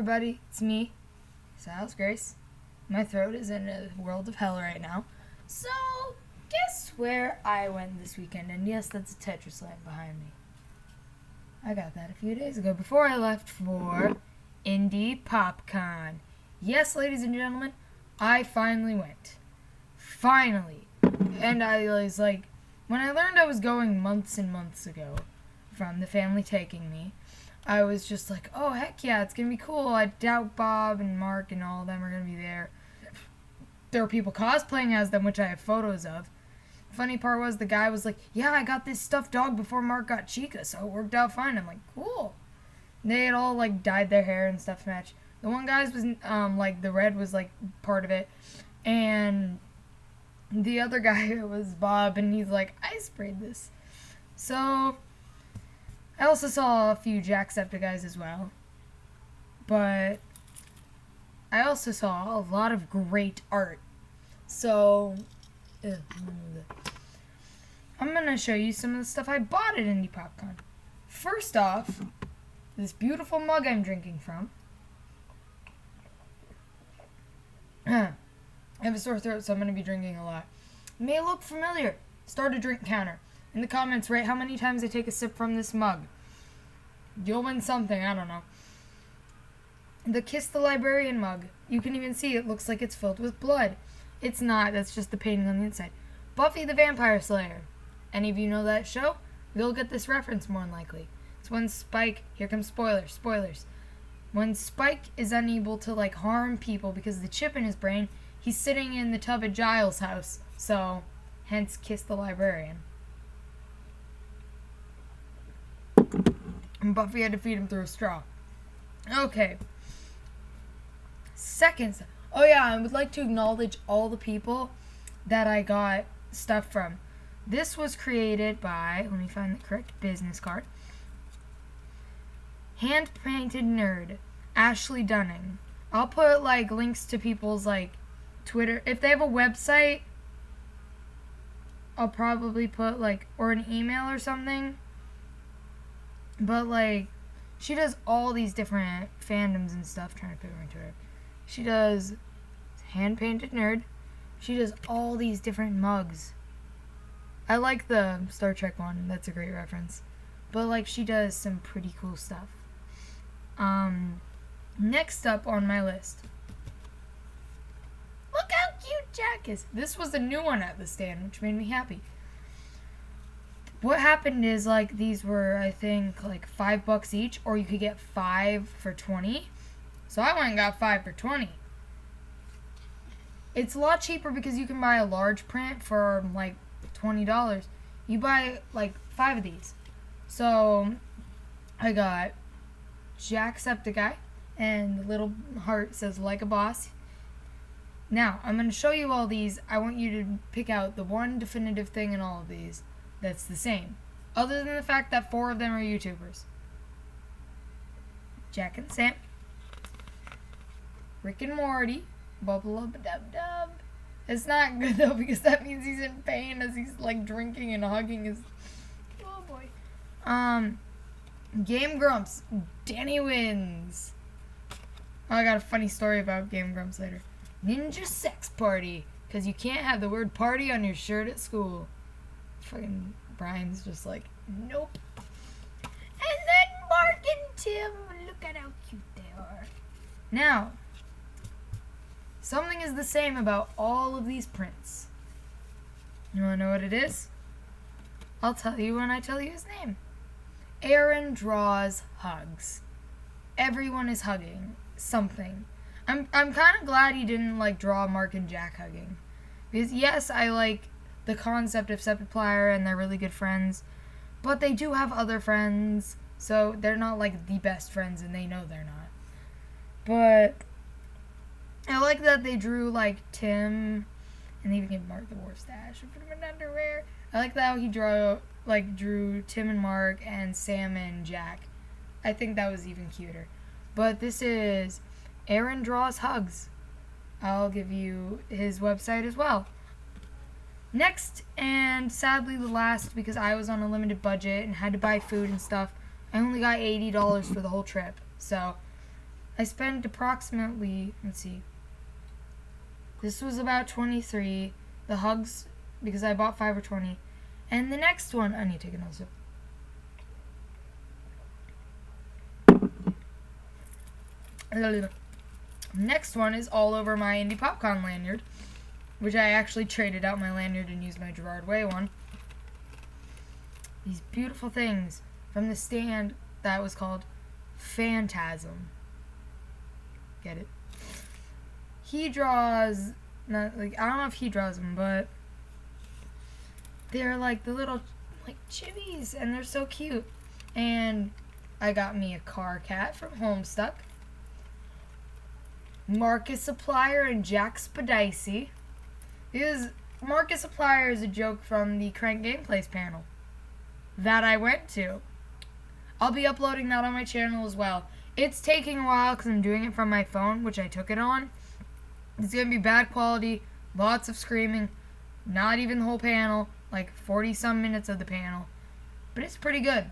everybody, it's me, Silas Grace. My throat is in a world of hell right now. So, guess where I went this weekend? And yes, that's a Tetris lamp behind me. I got that a few days ago before I left for Indy PopCon. Yes, ladies and gentlemen, I finally went. Finally. And I was like, when I learned I was going months and months ago from the family taking me, I was just like, oh, heck yeah, it's going to be cool. I doubt Bob and Mark and all of them are going to be there. There were people cosplaying as them, which I have photos of. Funny part was the guy was like, yeah, I got this stuffed dog before Mark got Chica, so it worked out fine. I'm like, cool. And they had all, like, dyed their hair and stuff to match. The one guy's was, like, the red was, like, part of it. And the other guy was Bob, and he's like, I sprayed this. So I also saw a few Jacksepticeye as well. But I also saw a lot of great art. So I'm going to show you some of the stuff I bought at Indy PopCon. First off, this beautiful mug I'm drinking from. I have a sore throat, so I'm going to be drinking a lot. It may look familiar. Start a drink counter. In the comments, rate how many times I take a sip from this mug. You'll win something, I don't know. The Kiss the Librarian mug. You can even see it looks like it's filled with blood. It's not, that's just the painting on the inside. Buffy the Vampire Slayer. Any of you know that show? You'll get this reference more than likely. It's when Spike, here comes spoilers. When Spike is unable to, like, harm people because of the chip in his brain, he's sitting in the tub at Giles' house. So, hence Kiss the Librarian. And Buffy had to feed him through a straw. Okay. Second. Oh yeah, I would like to acknowledge all the people that I got stuff from. This was created by, let me find the correct business card. Handpaintednerd, Ashley Dunning. I'll put, like, links to people's, like, Twitter. If they have a website, I'll probably put, like, or an email or something. But, like, she does all these different fandoms and stuff. Trying to put her on Twitter. She does handpaintednerd. She does all these different mugs. I like the Star Trek one. That's a great reference. But, like, she does some pretty cool stuff. Next up on my list. Look how cute Jack is. This was a new one at the stand, which made me happy. What happened is, like, these were, I think, like, $5 each, or you could get 5 for $20. So I went and got 5 for $20. It's a lot cheaper because you can buy a large print for, like, $20. You buy, like, 5 of these. So I got Jacksepticeye, and the little heart says, like a boss. Now, I'm going to show you all these. I want you to pick out the one definitive thing in all of these that's the same. Other than the fact that 4 of them are YouTubers. Jack and Sam. Rick and Morty. Bubble-up-a-dub-dub. It's not good, though, because that means he's in pain as he's, like, drinking and hugging his... Oh, boy. Game Grumps. Danny wins. Oh, I got a funny story about Game Grumps later. Ninja Sex Party. Because you can't have the word party on your shirt at school. Fucking Brian's just like, nope. And then Mark and Tim. Look at how cute they are. Now, something is the same about all of these prints. You want to know what it is? I'll tell you when I tell you his name. Erin draws hugs. Everyone is hugging something. I'm kind of glad he didn't, like, draw Mark and Jack hugging. Because, yes, I like the concept of Septiplier and they're really good friends. But they do have other friends. So they're not, like, the best friends and they know they're not. But I like that they drew, like, Tim, and they even gave Mark the War Stash and put him in underwear. I like that how he drew Tim and Mark and Sam and Jack. I think that was even cuter. But this is Erin Draws Hugs. I'll give you his website as well. Next, and sadly the last, because I was on a limited budget and had to buy food and stuff, I only got $80 for the whole trip. So I spent approximately, let's see, this was about 23. The hugs, because I bought 5 or 20. And the next one, I need to take another sip. Next one is all over my Indy PopCon lanyard, which I actually traded out my lanyard and used my Gerard Way one. These beautiful things from the stand that was called FANtasim. Get it? He draws, not like, I don't know if he draws them, but they're like the little like chibis, and they're so cute. And I got me a car cat from Homestuck. Marcus Supplier and Jack Spadici. Because Marcus Supplier is a joke from the Crank Gameplays panel that I went to. I'll be uploading that on my channel as well. It's taking a while because I'm doing it from my phone, which I took it on. It's going to be bad quality, lots of screaming, not even the whole panel, like 40-some minutes of the panel. But it's pretty good.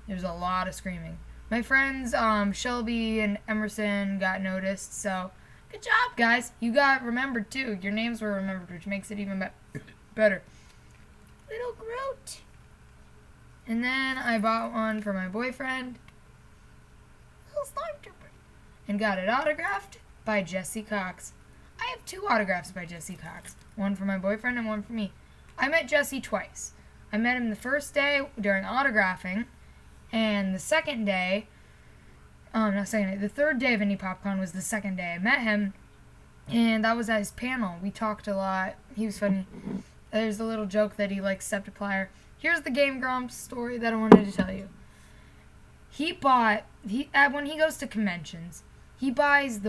There's a lot of screaming. My friends Shelby and Emerson got noticed, so good job, guys. You got remembered, too. Your names were remembered, which makes it even better. Little Groot. And then I bought one for my boyfriend, Little Stormtrooper, and got it autographed by Jesse Cox. I have 2 autographs by Jesse Cox, one for my boyfriend and one for me. I met Jesse twice. I met him the first day during autographing, and the second day, the third day of Indy PopCon was the second day I met him, and that was at his panel. We talked a lot. He was funny. There's a little joke that he likes Septiplier. Here's the Game Grumps story that I wanted to tell you. When he goes to conventions, he buys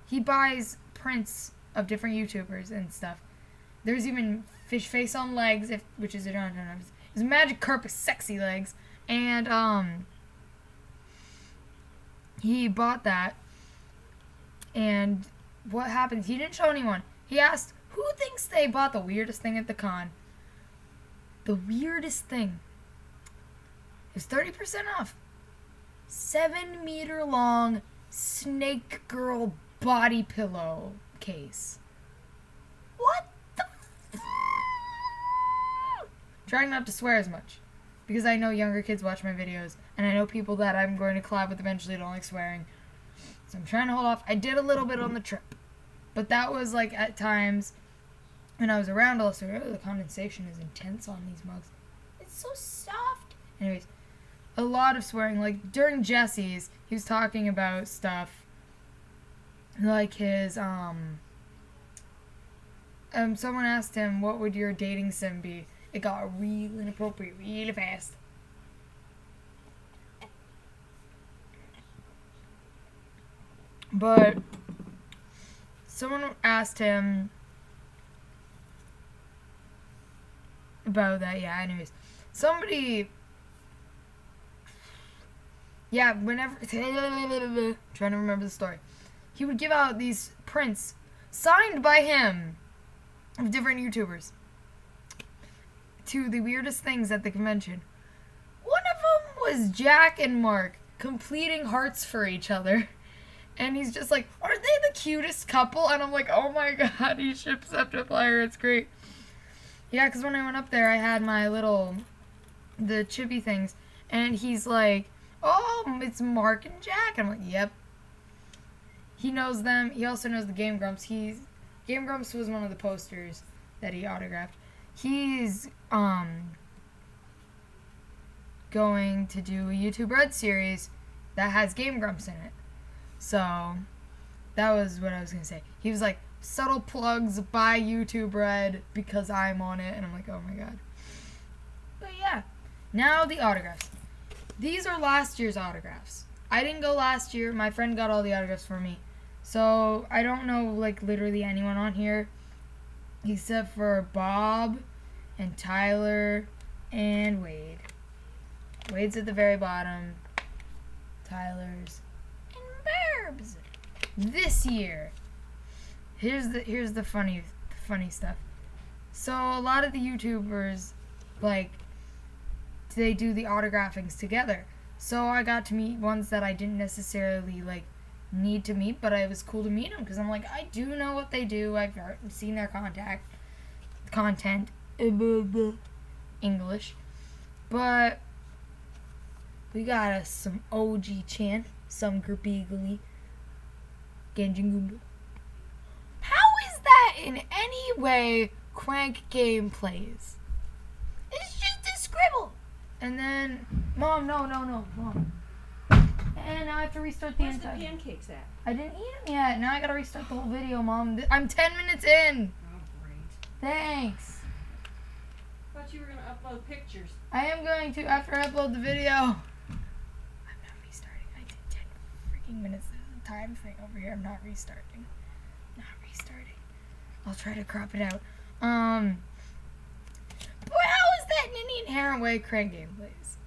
he buys prints of different YouTubers and stuff. There's even Fish Face on Legs, which is his Magic Carpet Sexy Legs, and he bought that. And what happened? He didn't show anyone. He asked, who thinks they bought the weirdest thing at the con? The weirdest thing. It was 30% off. 7-meter long snake girl body pillow case. What the Trying not to swear as much, because I know younger kids watch my videos, and I know people that I'm going to collab with eventually don't like swearing. So I'm trying to hold off. I did a little bit on the trip, but that was like at times when I was around also. The condensation is intense on these mugs. It's so soft. Anyways, a lot of swearing. Like during Jesse's, he was talking about stuff like his someone asked him, what would your dating sim be? It got real inappropriate really fast. But someone asked him about that. Yeah, anyways. Whenever trying to remember the story. He would give out these prints signed by him of different YouTubers to the weirdest things at the convention. One of them was Jack and Mark completing hearts for each other. And he's just like, aren't they the cutest couple? And I'm like, oh my god, he ships Septiplier, it's great. Yeah, because when I went up there, I had my the chibi things. And he's like, oh, it's Mark and Jack. I'm like, yep. He knows them. He also knows the Game Grumps. Game Grumps was one of the posters that he autographed. He's going to do a YouTube Red series that has Game Grumps in it. So that was what I was going to say. He was like, subtle plugs by YouTube Red because I'm on it. And I'm like, oh my god. But yeah. Now the autographs. These are last year's autographs. I didn't go last year. My friend got all the autographs for me. So I don't know like literally anyone on here except for Bob and Tyler and Wade. Wade's at the very bottom. Tyler's and Burbs. This year. Here's the funny stuff. So a lot of the YouTubers, like, they do the autographings together. So I got to meet ones that I didn't necessarily, like, need to meet, but it was cool to meet them because I'm like, I do know what they do. I've seen their content, English. But we got us some OG Chan, some Gerbeegly, Genjin. How is that in any way crank gameplays? It's just a scribble. And then, Mom, no, Mom. And I have to restart the entire. Where's the pancakes at? I didn't eat them yet. Now I gotta restart the whole video, Mom. I'm 10 minutes in. Oh, great. Thanks. I thought you were going to upload pictures. I am going to after I upload the video. I'm not restarting. I did 10 freaking minutes. There's a time thing over here. I'm not restarting. I'll try to crop it out. But how is that in any inherent way crank gameplays?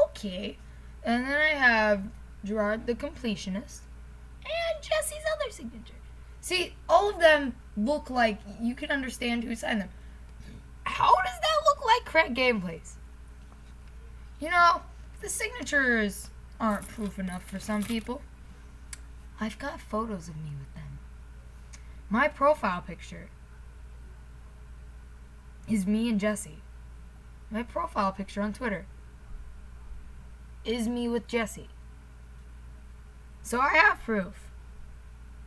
Okay. And then I have Gerard the Completionist and Jesse's other signature. See, all of them look like you can understand who signed them. How does that look like crank gameplays? You know, the signatures aren't proof enough for some people. I've got photos of me with them. My profile picture is me and Jesse. My profile picture on Twitter is me with Jesse. So I have proof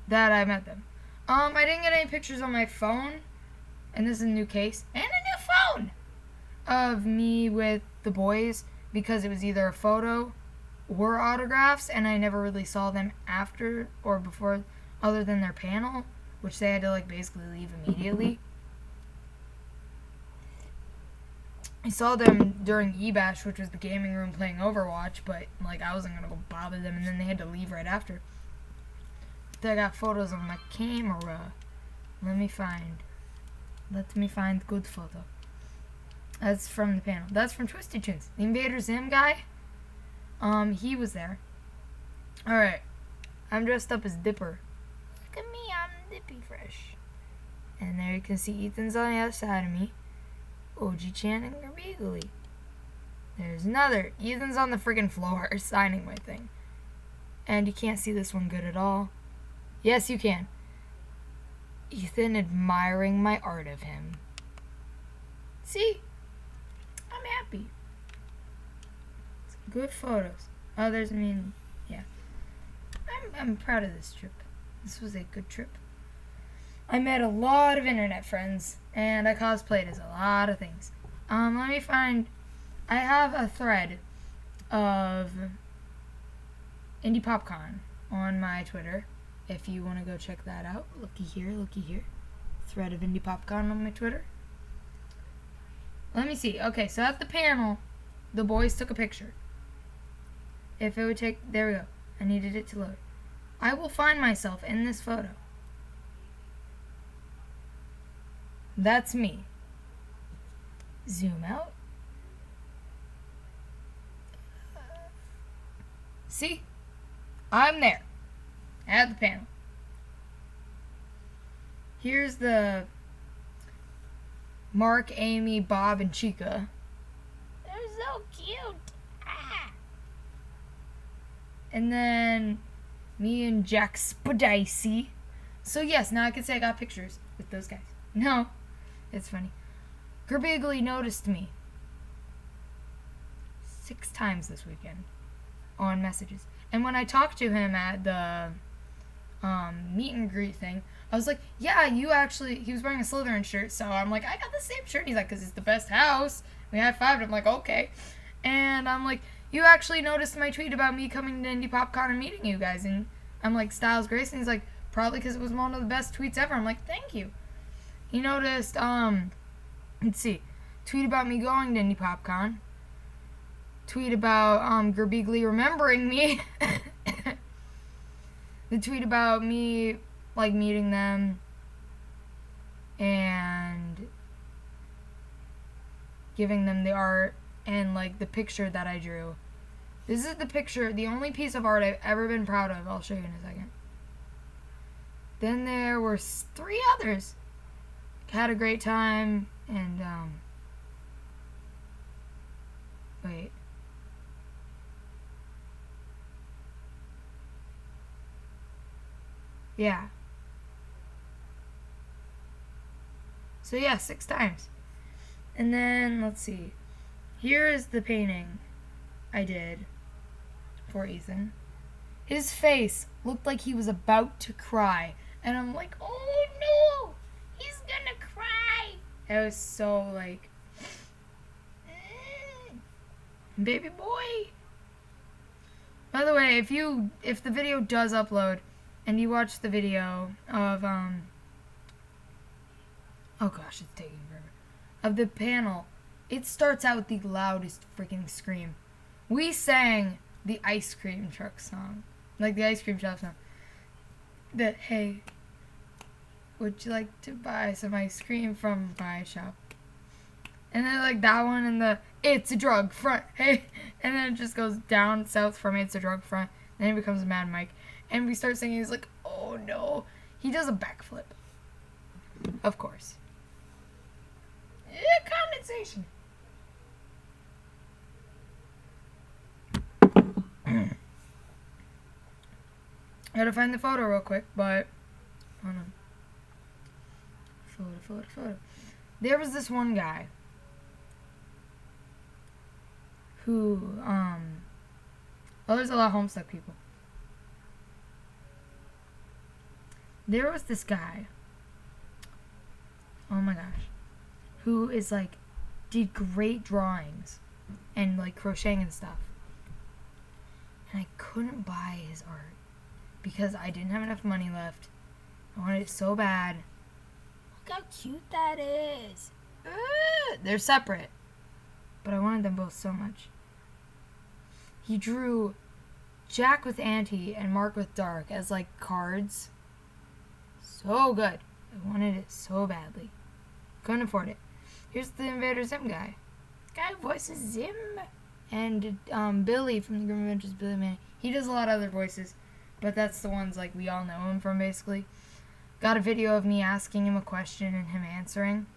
that I met them. I didn't get any pictures on my phone, and this is a new case, and a new phone of me with the boys because it was either a photo or autographs, and I never really saw them after or before other than their panel, which they had to like basically leave immediately. I saw them during E-Bash, which was the gaming room playing Overwatch, but like I wasn't gonna go bother them, and then they had to leave right after. But I got photos on my camera. Let me find good photo. That's from the panel. That's from Twisted Tunes. The Invader Zim guy. He was there. Alright. I'm dressed up as Dipper. Look at me, I'm Dippy Fresh. And there you can see Ethan's on the other side of me. OG Chan and Gerbeegly. There's another. Ethan's on the friggin' floor signing my thing. And you can't see this one good at all. Yes, you can. Ethan admiring my art of him. See? I'm happy. Good photos. Oh, there's yeah. I'm proud of this trip. This was a good trip. I met a lot of internet friends, and I cosplayed as a lot of things. Let me find. I have a thread of Indy PopCon on my Twitter. If you want to go check that out, looky here. Thread of Indy PopCon on my Twitter. Let me see. Okay, so at the panel, the boys took a picture. If it would take, there we go. I needed it to load. I will find myself in this photo. That's me. Zoom out. See? I'm there. At the panel. Here's the Mark, Amy, Bob, and Chica. They're so cute. Ah. And then me and Jack Spadicy. So yes, now I can say I got pictures with those guys. No, it's funny. Gerbeegly noticed me 6 times this weekend on messages. And when I talked to him at the meet and greet thing, I was like, yeah, you actually, he was wearing a Slytherin shirt, so I'm like, I got the same shirt. He's like, because it's the best house. We high-fived. I'm like, okay. And I'm like, you actually noticed my tweet about me coming to Indy PopCon and meeting you guys. And I'm like, Styles Grace. And he's like, probably because it was one of the best tweets ever. I'm like, thank you. He noticed, let's see, tweet about me going to Indy PopCon. Tweet about Gerbeegly remembering me. The tweet about me, like, meeting them and giving them the art and, like, the picture that I drew. This is the picture, the only piece of art I've ever been proud of. I'll show you in a second. Then there were 3 others. Had a great time, and, wait. Yeah. So yeah, 6 times. And then, let's see. Here is the painting I did for Ethan. His face looked like he was about to cry. And I'm like, oh no! He's gonna cry! I was so like, baby boy. By the way, if the video does upload and you watch the video of oh gosh, it's taking forever. Of the panel, it starts out with the loudest freaking scream. We sang the ice cream truck song. Like the ice cream shop song. That, hey, would you like to buy some ice cream from my shop? And then like that one and the it's a drug front, hey, and then it just goes down south from it's a drug front, and then it becomes a Mad Mike, and we start singing. He's like, oh no, he does a backflip, of course. Yeah, condensation. I gotta find the photo real quick, but hold on. Photo. There was this one guy who, there's a lot of Homestuck people. There was this guy, oh my gosh, who is like, did great drawings and like crocheting and stuff. And I couldn't buy his art because I didn't have enough money left. I wanted it so bad. Look how cute that is. They're separate, but I wanted them both so much. He drew Jack with Auntie and Mark with Dark as like cards. So good. I wanted it so badly. Couldn't afford it. Here's the Invader Zim guy. This guy voices Zim. And Billy from the Grim Adventures, Billy Man. He does a lot of other voices, but that's the ones like we all know him from basically. Got a video of me asking him a question and him answering.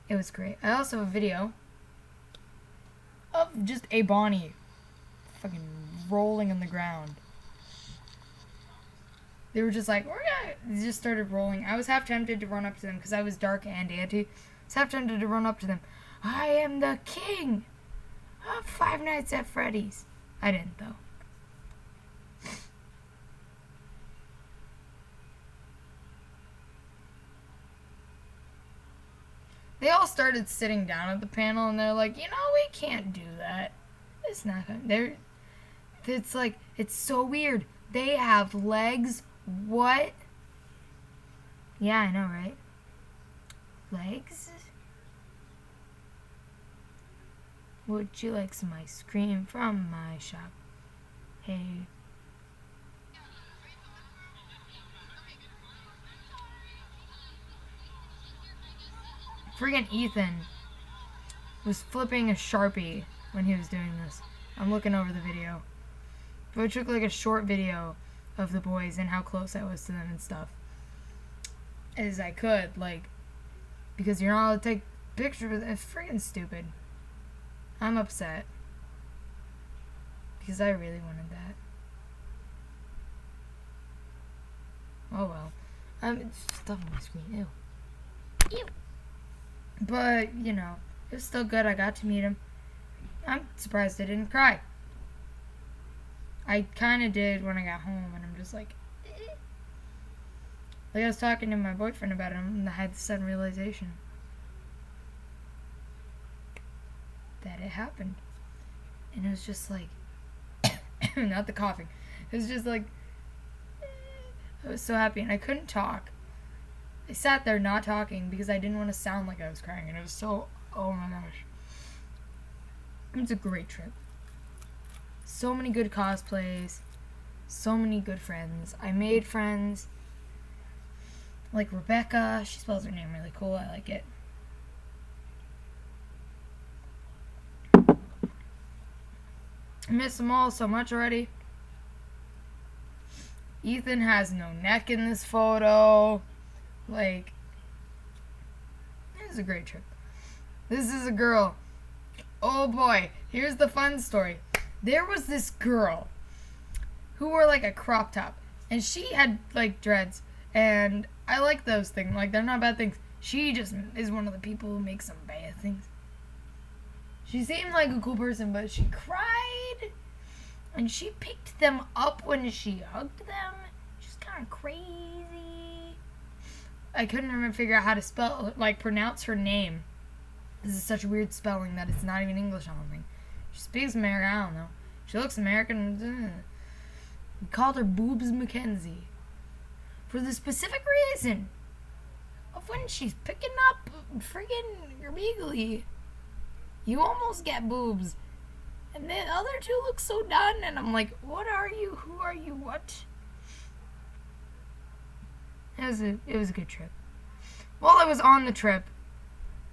It was great. I also have a video of just a Bonnie fucking rolling on the ground. They were just like, they just started rolling. I was half tempted to run up to them because I was Dark and Auntie. I was half tempted to run up to them. I am the king of Five Nights at Freddy's. I didn't though. They all started sitting down at the panel and they're like, we can't do that. It's not gonna. It's like, it's so weird. They have legs. What? Yeah, I know, right? Legs? Would you like some ice cream from my shop? Hey. Friggin' Ethan was flipping a Sharpie when he was doing this. I'm looking over the video. But I took like a short video of the boys and how close I was to them and stuff. As I could, like, because you're not allowed to take pictures. It's friggin' stupid. I'm upset. Because I really wanted that. Oh well. It's stuff on my screen. Ew. Ew. But, it was still good. I got to meet him. I'm surprised I didn't cry. I kind of did when I got home, and I'm just like, eh. Like, I was talking to my boyfriend about it, and I had the sudden realization that it happened. And it was just like, not the coughing. It was just like, I was so happy, and I couldn't talk. I sat there not talking because I didn't want to sound like I was crying, and it was so, oh my gosh. It was a great trip. So many good cosplays, so many good friends. I made friends, like Rebecca. She spells her name really cool. I like it. I miss them all so much already. Ethan has no neck in this photo. Like, it was a great trip. This is a girl. Oh boy, here's the fun story. There was this girl who wore like a crop top. And she had, like, dreads. And I like those things. Like, they're not bad things. She just is one of the people who makes some bad things. She seemed like a cool person, but she cried. And she picked them up when she hugged them. She's kind of crazy. I couldn't even figure out how to pronounce her name. This is such a weird spelling that it's not even English, I don't think. She speaks American, I don't know. She looks American. We called her Boobs Mackenzie. For the specific reason of when she's picking up friggin' Beagley, you almost get boobs. And the other two look so done, and I'm like, what are you? Who are you? What? It was a good trip. While I was on the trip,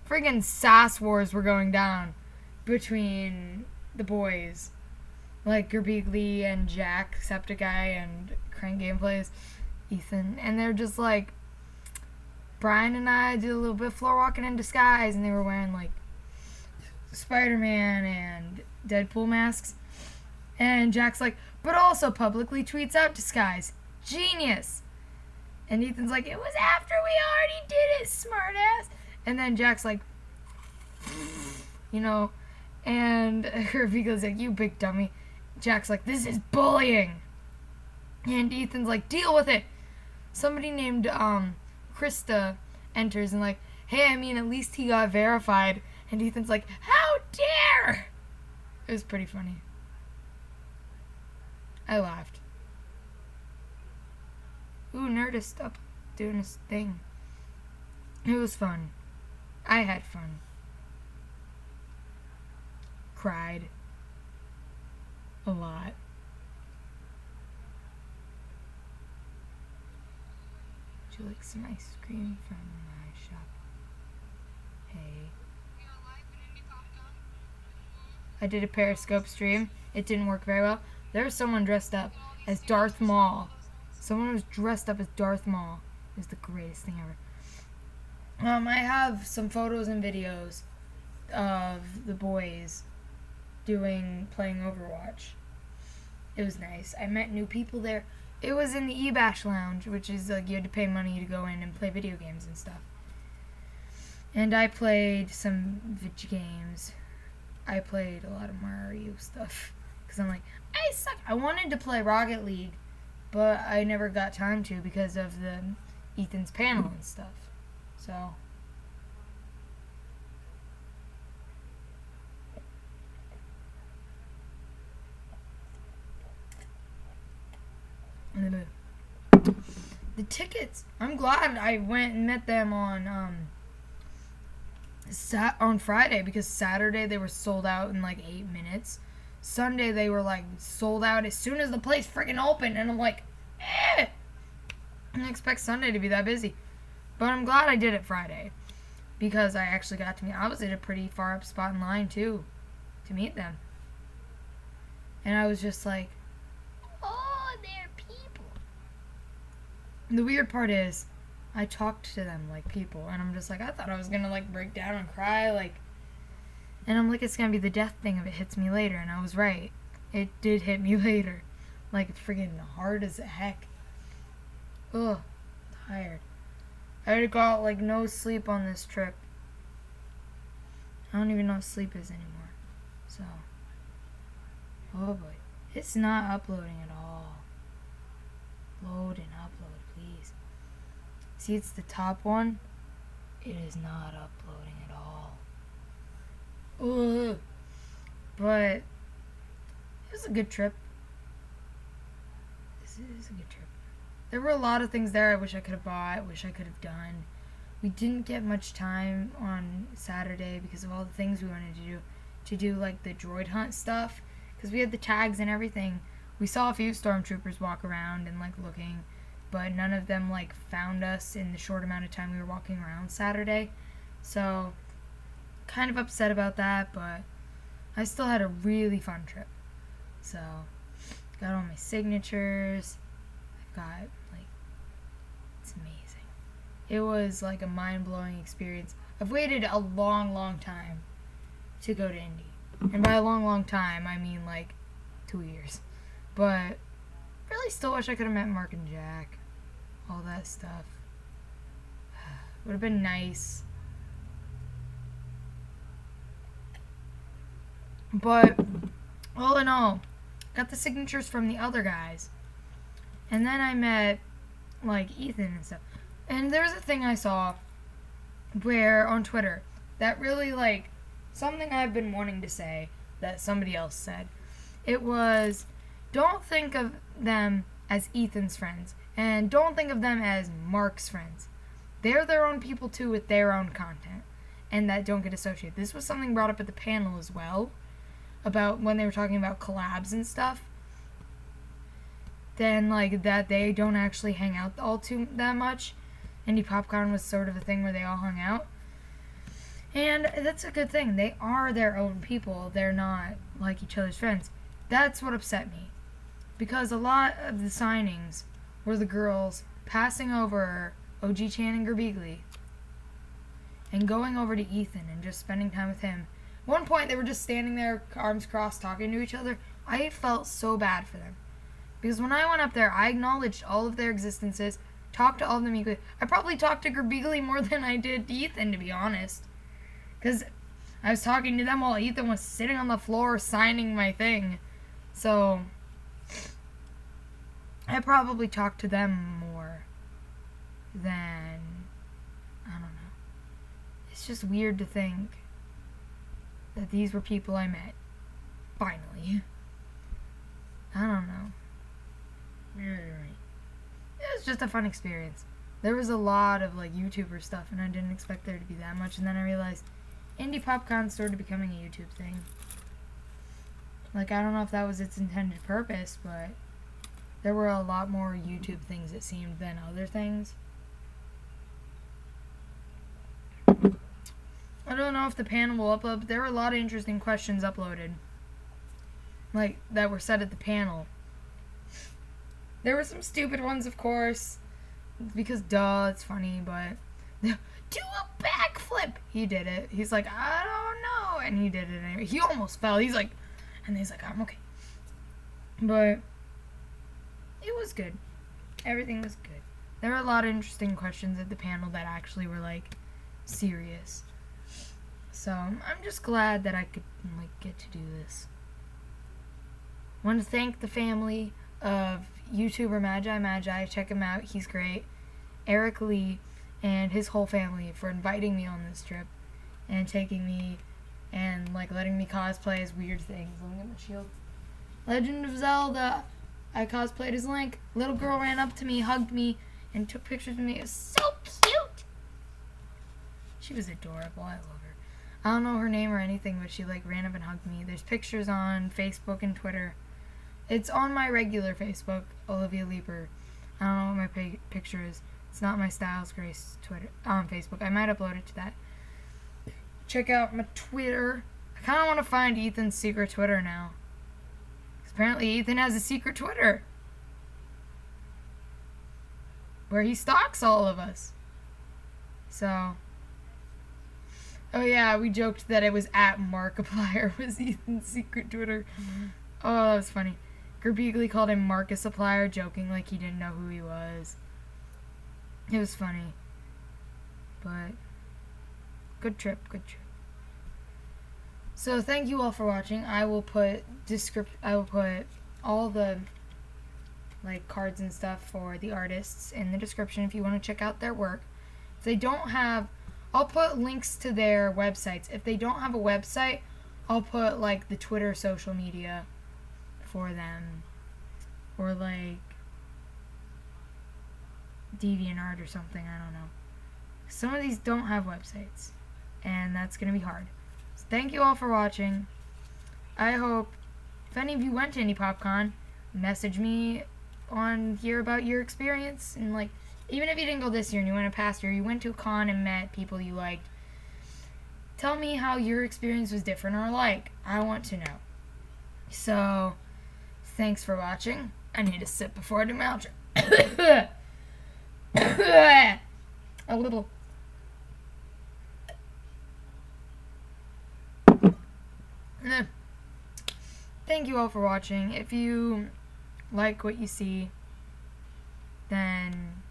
friggin' sass wars were going down between the boys. Like Gerbeegly and Jack, Septic Guy, and Crank Gameplays, Ethan. And they're just like, Brian and I did a little bit of floor walking in disguise, and they were wearing like Spider-Man and Deadpool masks. And Jack's like, but also publicly tweets out disguise. Genius. And Ethan's like, it was after we already did it, smartass. And then Jack's like, you know, and Gerbeegly's like, you big dummy. Jack's like, this is bullying. And Ethan's like, deal with it. Somebody named Krista enters and like, hey, I mean, at least he got verified. And Ethan's like, how dare! It was pretty funny. I laughed. Ooh, Nerdist up doing his thing. It was fun. I had fun. Cried. A lot. Would you like some ice cream from my shop? Hey. I did a Periscope stream. It didn't work very well. There was someone dressed up as Darth Maul. Someone was dressed up as Darth Maul. It was the greatest thing ever. I have some photos and videos of the boys playing Overwatch. It was nice. I met new people there. It was in the eBash Lounge, which is like you had to pay money to go in and play video games and stuff. And I played some video games. I played a lot of Mario stuff because I'm like, I suck. I wanted to play Rocket League, but I never got time to because of the Ethan's panel and stuff. So the tickets, I'm glad I went and met them on Friday, because Saturday they were sold out in like 8 minutes. Sunday they were like sold out as soon as the place freaking opened, and I'm like, I didn't expect Sunday to be that busy. But I'm glad I did it Friday, because I actually got to meet. I was at a pretty far up spot in line too to meet them. And I was just like, oh, they're people. And the weird part is, I talked to them like people, and I'm just like, I thought I was gonna like break down and cry, like, and I'm like, it's gonna be the death thing if it hits me later, and I was right. It did hit me later. Like, it's freaking hard as heck. Ugh, tired. I got like no sleep on this trip. I don't even know what sleep is anymore. So, oh boy, it's not uploading at all. Load and upload, please. See, it's the top one. It is not uploading at all. Ugh. But it was a good trip. This is a good trip. There were a lot of things there I wish I could have bought, wish I could have done. We didn't get much time on Saturday because of all the things we wanted to do like the droid hunt stuff, because we had the tags and everything. We saw a few stormtroopers walk around and like looking, but none of them like found us in the short amount of time we were walking around Saturday. So kind of upset about that, but I still had a really fun trip. So got all my signatures. I've got like, it's amazing. It was like a mind-blowing experience. I've waited a long time to go to Indy. And by a long time, I mean like 2 years. But Really still wish I could have met Mark and Jack. All that stuff. Would have been nice. But, all in all, got the signatures from the other guys. And then I met, like, Ethan and stuff. And there's a thing I saw where, on Twitter, that really, like, something I've been wanting to say that somebody else said. It was, don't think of them as Ethan's friends. And don't think of them as Mark's friends. They're their own people, too, with their own content. And that don't get associated. This was something brought up at the panel as well. About when they were talking about collabs and stuff. Then, like, that they don't actually hang out all too that much. Indy PopCon was sort of a thing where they all hung out. And that's a good thing. They are their own people. They're not, like, each other's friends. That's what upset me. Because a lot of the signings were the girls passing over OG Chan and Gerbigli and going over to Ethan and just spending time with him. One point, they were just standing there, arms crossed, talking to each other. I felt so bad for them. Because when I went up there, I acknowledged all of their existences, talked to all of them equally. I probably talked to Gerbigli more than I did to Ethan, to be honest. Because I was talking to them while Ethan was sitting on the floor signing my thing. So, I probably talked to them more than, I don't know. It's just weird to think that these were people I met. Finally. I don't know. It was just a fun experience. There was a lot of, like, YouTuber stuff, and I didn't expect there to be that much, and then I realized Indy PopCon started becoming a YouTube thing. Like, I don't know if that was its intended purpose, but there were a lot more YouTube things, it seemed, than other things. I don't know if the panel will upload, but there were a lot of interesting questions uploaded. Like, that were said at the panel. There were some stupid ones, of course. Because, duh, it's funny, but... Do a backflip! He did it. He's like, I don't know. And he did it anyway. He almost fell. He's like... And he's like, I'm okay. But... It was good. Everything was good. There were a lot of interesting questions at the panel that actually were, like, serious. So, I'm just glad that I could, like, get to do this. I want to thank the family of YouTuber Magi. Check him out. He's great. Eric Lee and his whole family for inviting me on this trip and taking me and, like, letting me cosplay as weird things. Let me get my shield. Legend of Zelda. I cosplayed as Link. Little girl ran up to me, hugged me, and took pictures with me. It was so cute. She was adorable. I love her. I don't know her name or anything, but she, like, ran up and hugged me. There's pictures on Facebook and Twitter. It's on my regular Facebook, Olivia Leeper. I don't know what my picture is. It's not my Styles Grace Twitter on Facebook. I might upload it to that. Check out my Twitter. I kind of want to find Ethan's secret Twitter now. Because apparently Ethan has a secret Twitter. Where he stalks all of us. So... Oh yeah, we joked that it was at Markiplier was Ethan's secret Twitter. Oh, that was funny. Gerbigli called him Markiplier, joking like he didn't know who he was. It was funny. But, good trip. So, thank you all for watching. I will put all the, like, cards and stuff for the artists in the description if you want to check out their work. If they don't have... I'll put links to their websites. If they don't have a website, I'll put, like, the Twitter social media for them. Or, like, DeviantArt or something. I don't know. Some of these don't have websites. And that's going to be hard. So thank you all for watching. I hope, if any of you went to Indy PopCon, message me on here about your experience. And, like, even if you didn't go this year and you went a past year, you went to a con and met people you liked, tell me how your experience was different or alike. I want to know. So, thanks for watching. I need to sip before I do my outro. A little. Thank you all for watching. If you like what you see, then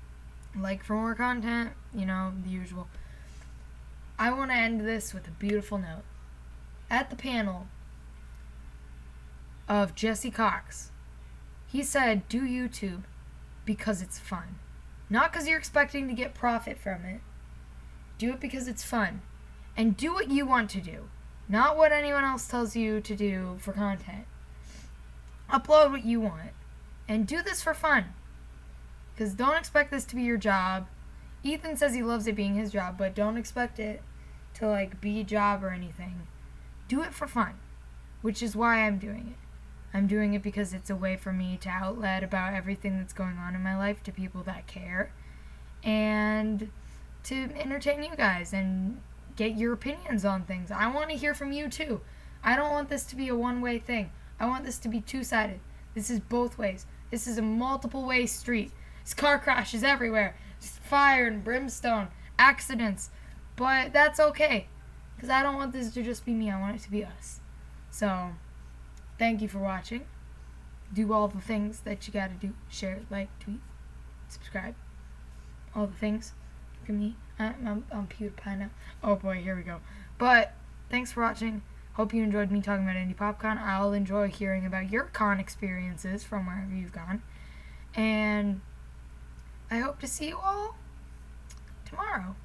like for more content, you know, the usual. I want to end this with a beautiful note. At the panel of Jesse Cox, he said, do YouTube because it's fun. Not because you're expecting to get profit from it. Do it because it's fun. And do what you want to do. Not what anyone else tells you to do for content. Upload what you want. And do this for fun. Because don't expect this to be your job. Ethan says he loves it being his job, but don't expect it to like be a job or anything. Do it for fun. Which is why I'm doing it. I'm doing it because it's a way for me to outlet about everything that's going on in my life to people that care. And to entertain you guys and get your opinions on things. I want to hear from you too. I don't want this to be a one-way thing. I want this to be two-sided. This is both ways. This is a multiple-way street. There's car crashes everywhere. There's fire and brimstone. Accidents. But that's okay. Because I don't want this to just be me. I want it to be us. So, thank you for watching. Do all the things that you gotta do. Share, like, tweet, subscribe. All the things for me. I'm PewDiePie now. Oh boy, here we go. But, thanks for watching. Hope you enjoyed me talking about Indy PopCon. I'll enjoy hearing about your con experiences from wherever you've gone. And I hope to see you all tomorrow.